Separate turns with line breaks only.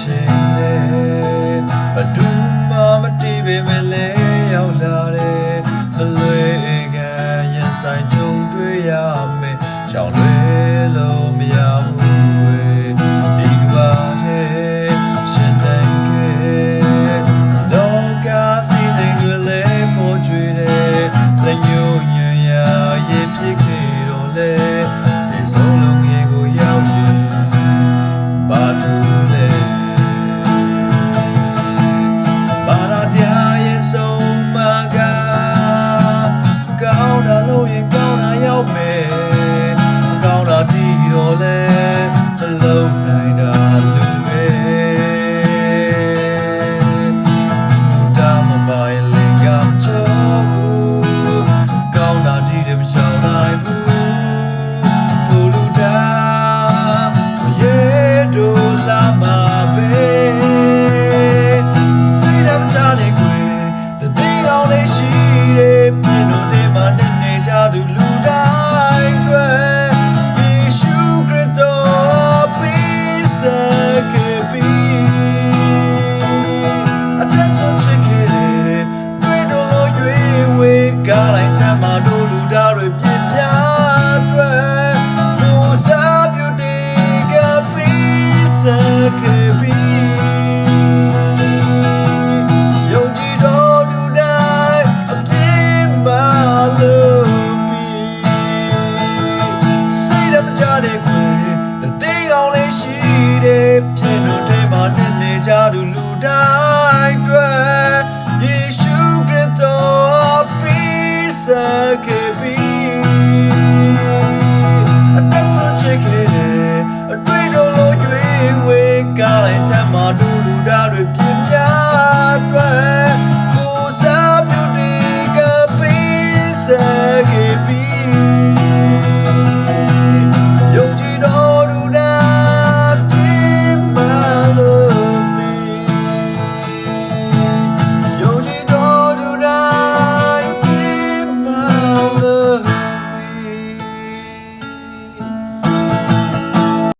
ချင်းလေဘဒူမှမတည်ပေမဲ့လေရောက်လာတယ်မလွယ်ကန်ရင်ဆိုင်ကြုံတွေ့ရမယ်ရှောင်လွယ်လို့မရဘူးဝေဒီကဘာတဲ့ရှင်တိုင်းကလောကစီစဉ်တွေလေပေါ်ကျွေးတယ်လက်ညှိုးညံရရဲ့ဖြစ်ခဲ့တော့လေဒီဆုံးလုံးကြီးကိုရောက်ရင်ဘာတူလဲဘာရာတရားရဲ့ဆုံးမကကောင်းတာလို့ရင်ကောင်းတာရောက်မယ်ကောင်းတာတီးတော့လဲမလုံးနိုင်တာလူပဲဒါမပိုင်လင်ကချောဘူးကောင်းတာတီးတယ်မရှောင်နိုင်ဘူးဘူလူတာမရေတို့လာမှာပဲစိတ်ဓာတ်ချနေခွေတတိကောင်းလေးရှိတယ်ပြင်တို့နေမှာနေကြသူလူတိုင်းတွေယေရှုခရစ်တော်ပေးစခဲ့ပြီးအသက်ဆုံးချစ်ခဲ့တယ်တွေ့တော့လို့ရွေးဝေးကားလိုက်ချမ်းမှာတို့လူသားတွေပြင်းများအတွက်လူစားပြုတဲ့ကပေးစခဲ့ပြီးယုံကြည်တော်သူတိုင်းအပြည့်မလို့ပြီးစိတ်ဓာတ်ကြတဲ့ခွေတတိကောင်းလေးရှိတယ်ပြင်တို့ထဲမှာနေကြသူလူတိုင်းအတွက်ယေရှုခရစ်တော်ပေးစခဲ့ပြီးအသက်ဆုံးချစ်ခဲ့တယ်